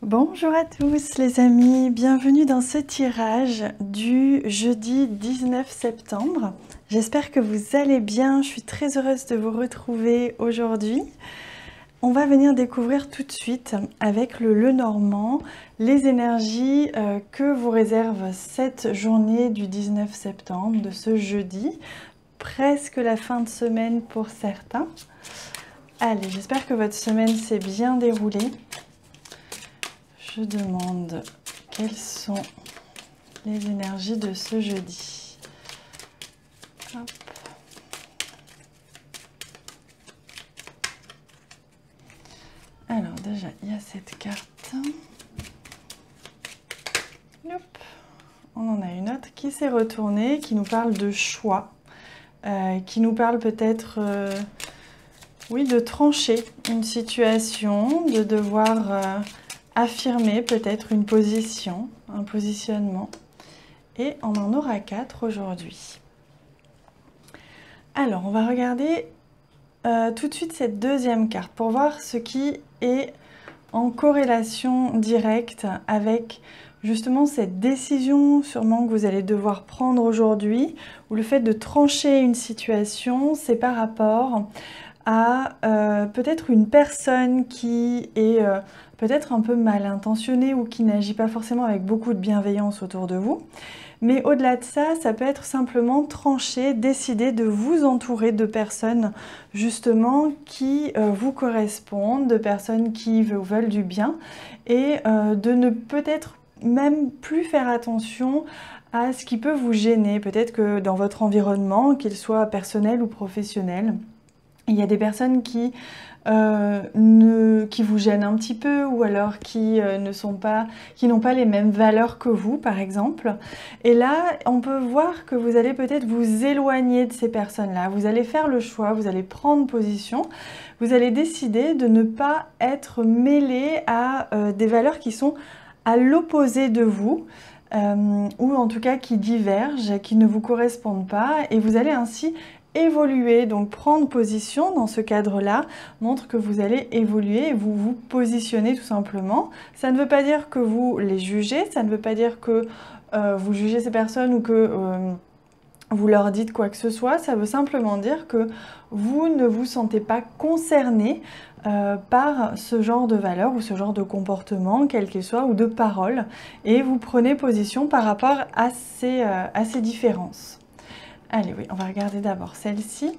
Bonjour à tous les amis, bienvenue dans ce tirage du jeudi 19 septembre. J'espère que vous allez bien, je suis très heureuse de vous retrouver aujourd'hui. On va venir découvrir tout de suite avec le Lenormand les énergies que vous réserve cette journée du 19 septembre, de ce jeudi, presque la fin de semaine pour certains. Allez, j'espère que votre semaine s'est bien déroulée. Je demande quelles sont les énergies de ce jeudi. Hop. Alors déjà, il y a cette carte. Hop. On en a une autre qui s'est retournée, qui nous parle de choix, qui nous parle peut-être oui, de trancher une situation, de devoir affirmer peut-être une position, un positionnement. Et on en aura 4 aujourd'hui. Alors, on va regarder tout de suite cette deuxième carte pour voir ce qui est en corrélation directe avec justement cette décision sûrement que vous allez devoir prendre aujourd'hui, ou le fait de trancher une situation, c'est par rapport à peut-être une personne qui est peut-être un peu mal intentionnée ou qui n'agit pas forcément avec beaucoup de bienveillance autour de vous. Mais au-delà de ça, ça peut être simplement trancher, décider de vous entourer de personnes justement qui vous correspondent, de personnes qui vous veulent du bien et de ne peut-être même plus faire attention à ce qui peut vous gêner, peut-être que dans votre environnement, qu'il soit personnel ou professionnel. Il y a des personnes qui vous gênent un petit peu ou alors qui n'ont pas les mêmes valeurs que vous, par exemple. Et là, on peut voir que vous allez peut-être vous éloigner de ces personnes-là. Vous allez faire le choix, vous allez prendre position, vous allez décider de ne pas être mêlé à des valeurs qui sont à l'opposé de vous. Ou en tout cas qui divergent, qui ne vous correspondent pas, et vous allez ainsi évoluer, donc prendre position dans ce cadre-là montre que vous allez évoluer et vous vous positionnez tout simplement. Ça ne veut pas dire que vous les jugez, ça ne veut pas dire que vous jugez ces personnes ou que vous leur dites quoi que ce soit, ça veut simplement dire que vous ne vous sentez pas concerné par ce genre de valeurs ou ce genre de comportement, quel qu'il soit, ou de paroles, et vous prenez position par rapport à ces différences. Allez, oui, on va regarder d'abord celle-ci.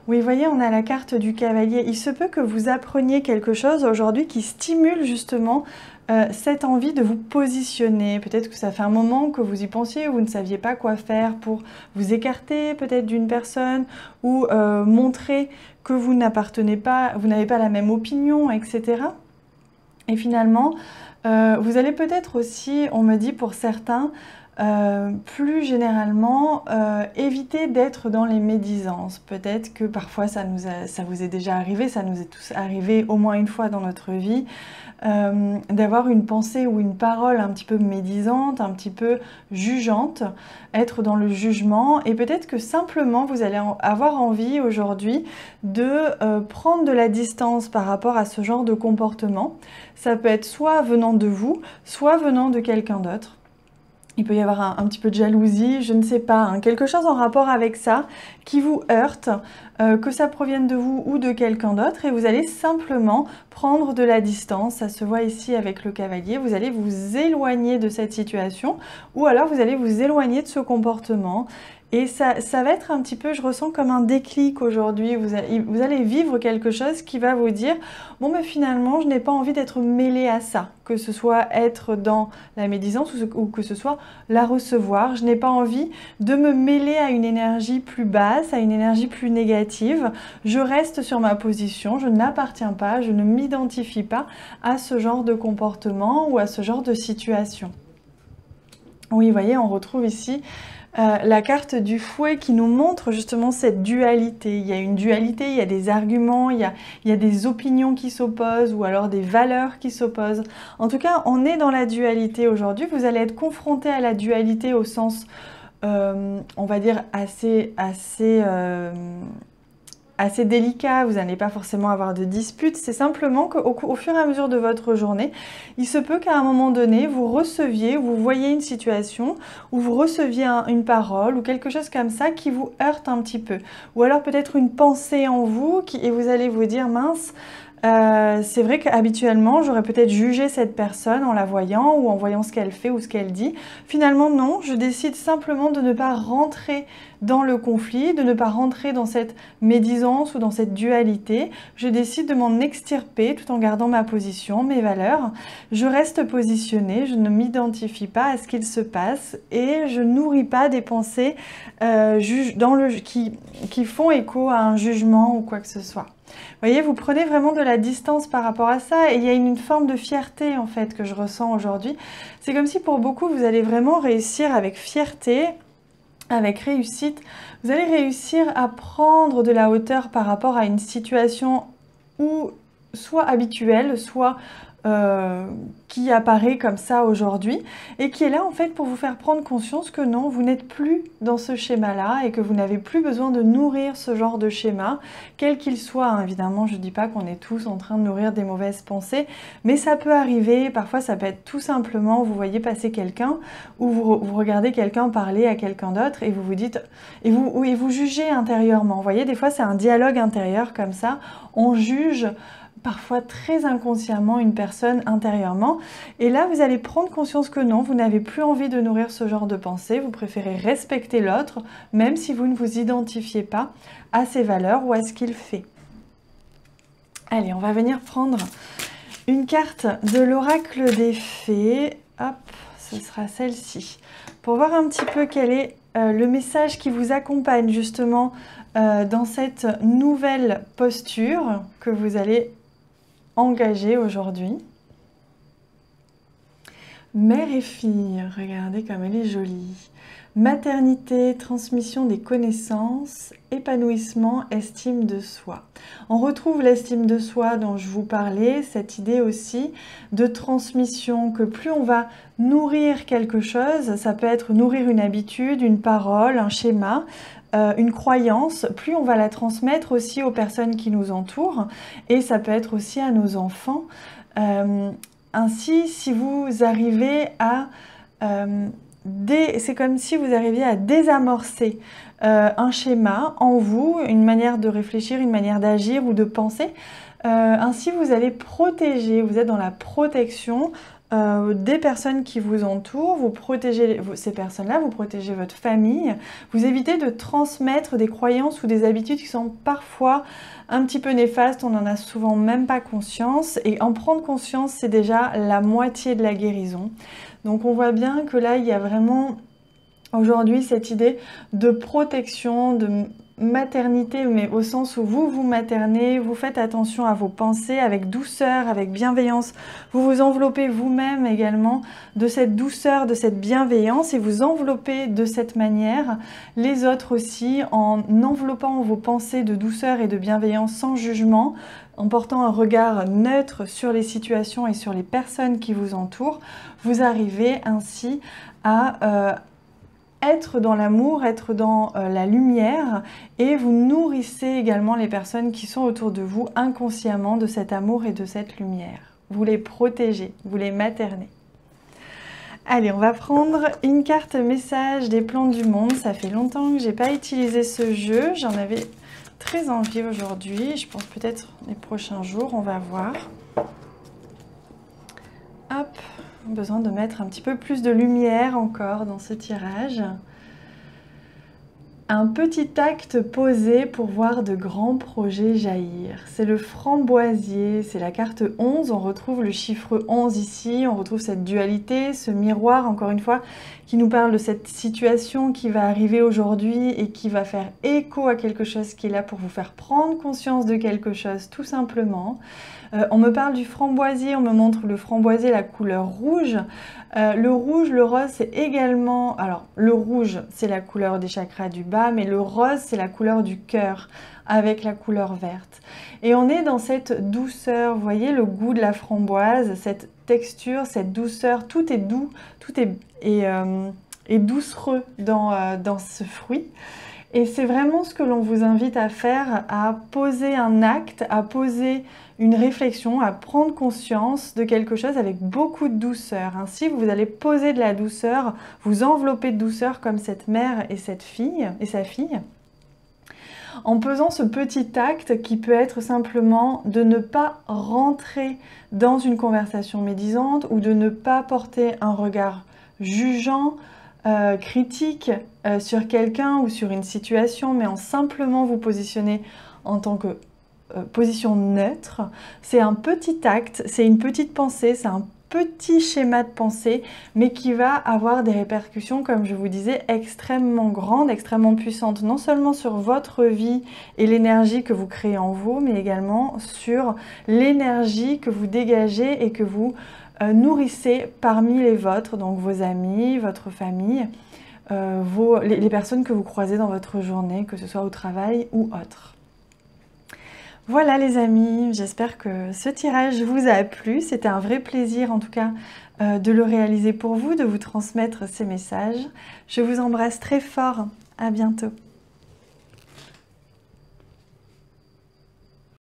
Oui, vous voyez, on a la carte du cavalier. Il se peut que vous appreniez quelque chose aujourd'hui qui stimule justement cette envie de vous positionner. Peut-être que ça fait un moment que vous y pensiez, vous ne saviez pas quoi faire pour vous écarter peut-être d'une personne ou montrer que vous n'appartenez pas, vous n'avez pas la même opinion, etc. Et finalement, vous allez peut-être aussi, on me dit pour certains, plus généralement, éviter d'être dans les médisances. Peut-être que parfois ça vous est déjà arrivé, ça nous est tous arrivé au moins une fois dans notre vie, d'avoir une pensée ou une parole un petit peu médisante, un petit peu jugeante, être dans le jugement, et peut-être que simplement vous allez avoir envie aujourd'hui de prendre de la distance par rapport à ce genre de comportement. Ça peut être soit venant de vous, soit venant de quelqu'un d'autre. Il peut y avoir un petit peu de jalousie, je ne sais pas, hein, quelque chose en rapport avec ça qui vous heurte, que ça provienne de vous ou de quelqu'un d'autre, et vous allez simplement prendre de la distance. Ça se voit ici avec le cavalier, vous allez vous éloigner de cette situation ou alors vous allez vous éloigner de ce comportement. Et ça va être un petit peu, je ressens comme un déclic aujourd'hui, vous allez vivre quelque chose qui va vous dire « Bon, mais finalement, je n'ai pas envie d'être mêlée à ça », que ce soit être dans la médisance ou que ce soit la recevoir. Je n'ai pas envie de me mêler à une énergie plus basse, à une énergie plus négative. Je reste sur ma position, je n'appartiens pas, je ne m'identifie pas à ce genre de comportement ou à ce genre de situation. Oui, vous voyez, on retrouve ici la carte du fouet qui nous montre justement cette dualité. Il y a une dualité, il y a des arguments, il y a des opinions qui s'opposent ou alors des valeurs qui s'opposent. En tout cas, on est dans la dualité aujourd'hui. Vous allez être confronté à la dualité au sens, on va dire, assez assez délicat, vous n'allez pas forcément avoir de disputes, c'est simplement qu'au fur et à mesure de votre journée, il se peut qu'à un moment donné, vous receviez, vous voyez une situation, ou vous receviez une parole, ou quelque chose comme ça qui vous heurte un petit peu. Ou alors peut-être une pensée en vous, et vous allez vous dire, mince, c'est vrai qu'habituellement, j'aurais peut-être jugé cette personne en la voyant ou en voyant ce qu'elle fait ou ce qu'elle dit. Finalement, non, je décide simplement de ne pas rentrer dans le conflit, de ne pas rentrer dans cette médisance ou dans cette dualité. Je décide de m'en extirper tout en gardant ma position, mes valeurs. Je reste positionnée, je ne m'identifie pas à ce qu'il se passe et je nourris pas des pensées qui font écho à un jugement ou quoi que ce soit. Vous voyez, vous prenez vraiment de la distance par rapport à ça et il y a une forme de fierté en fait que je ressens aujourd'hui. C'est comme si pour beaucoup vous allez vraiment réussir avec fierté, avec réussite. Vous allez réussir à prendre de la hauteur par rapport à une situation où soit habituelle, soit qui apparaît comme ça aujourd'hui et qui est là en fait pour vous faire prendre conscience que non, vous n'êtes plus dans ce schéma-là et que vous n'avez plus besoin de nourrir ce genre de schéma, quel qu'il soit. Hein. Évidemment, je ne dis pas qu'on est tous en train de nourrir des mauvaises pensées, mais ça peut arriver, parfois ça peut être tout simplement, vous voyez passer quelqu'un ou vous regardez quelqu'un parler à quelqu'un d'autre et vous vous dites, et vous jugez intérieurement. Vous voyez, des fois c'est un dialogue intérieur comme ça, on juge parfois très inconsciemment une personne intérieurement. Et là, vous allez prendre conscience que non, vous n'avez plus envie de nourrir ce genre de pensée, vous préférez respecter l'autre, même si vous ne vous identifiez pas à ses valeurs ou à ce qu'il fait. Allez, on va venir prendre une carte de l'oracle des fées. Hop, ce sera celle-ci. Pour voir un petit peu quel est le message qui vous accompagne justement dans cette nouvelle posture que vous allez engagée aujourd'hui. Mère et fille, regardez comme elle est jolie. Maternité, transmission des connaissances, épanouissement, estime de soi. On retrouve l'estime de soi dont je vous parlais, cette idée aussi de transmission, que plus on va nourrir quelque chose, ça peut être nourrir une habitude, une parole, un schéma, une croyance, plus on va la transmettre aussi aux personnes qui nous entourent et ça peut être aussi à nos enfants. Ainsi, si vous arrivez à... c'est comme si vous arriviez à désamorcer un schéma en vous, une manière de réfléchir, une manière d'agir ou de penser. Ainsi, vous allez protéger, vous êtes dans la protection des personnes qui vous entourent, vous protégez ces personnes-là, vous protégez votre famille, vous évitez de transmettre des croyances ou des habitudes qui sont parfois un petit peu néfastes, on n'en a souvent même pas conscience, et en prendre conscience, c'est déjà la moitié de la guérison. Donc on voit bien que là, il y a vraiment aujourd'hui cette idée de protection, de maternité, mais au sens où vous vous maternez, vous faites attention à vos pensées avec douceur, avec bienveillance, vous vous enveloppez vous-même également de cette douceur, de cette bienveillance et vous enveloppez de cette manière les autres aussi en enveloppant vos pensées de douceur et de bienveillance sans jugement, en portant un regard neutre sur les situations et sur les personnes qui vous entourent, vous arrivez ainsi à être dans l'amour, être dans la lumière et vous nourrissez également les personnes qui sont autour de vous inconsciemment de cet amour et de cette lumière. Vous les protégez, vous les maternez. Allez, on va prendre une carte message des plans du monde. Ça fait longtemps que je n'ai pas utilisé ce jeu. J'en avais très envie aujourd'hui. Je pense peut-être les prochains jours, on va voir. Hop. Besoin de mettre un petit peu plus de lumière encore dans ce tirage. Un petit acte posé pour voir de grands projets jaillir. C'est le framboisier, c'est la carte 11. On retrouve le chiffre 11 ici, on retrouve cette dualité, ce miroir, encore une fois, qui nous parle de cette situation qui va arriver aujourd'hui et qui va faire écho à quelque chose qui est là pour vous faire prendre conscience de quelque chose, tout simplement. On me parle du framboisier, on me montre le framboisier, la couleur rouge. Le rouge, le rose, c'est également... Alors, le rouge, c'est la couleur des chakras du bas, mais le rose, c'est la couleur du cœur, avec la couleur verte. Et on est dans cette douceur, vous voyez le goût de la framboise, cette texture, cette douceur, tout est doux, tout est doucereux dans ce fruit. Et c'est vraiment ce que l'on vous invite à faire, à poser un acte, à poser une réflexion, à prendre conscience de quelque chose avec beaucoup de douceur. Ainsi, vous allez poser de la douceur, vous envelopper de douceur comme cette mère et cette fille et sa fille, en posant ce petit acte qui peut être simplement de ne pas rentrer dans une conversation médisante ou de ne pas porter un regard jugeant, critique sur quelqu'un ou sur une situation, mais en simplement vous positionner en tant que position neutre. C'est un petit acte, c'est une petite pensée, c'est un petit schéma de pensée, mais qui va avoir des répercussions, comme je vous disais, extrêmement grandes, extrêmement puissantes, non seulement sur votre vie et l'énergie que vous créez en vous, mais également sur l'énergie que vous dégagez et que vous nourrissez parmi les vôtres, donc vos amis, votre famille, les personnes que vous croisez dans votre journée, que ce soit au travail ou autre. Voilà les amis, j'espère que ce tirage vous a plu. C'était un vrai plaisir en tout cas de le réaliser pour vous, de vous transmettre ces messages. Je vous embrasse très fort, à bientôt.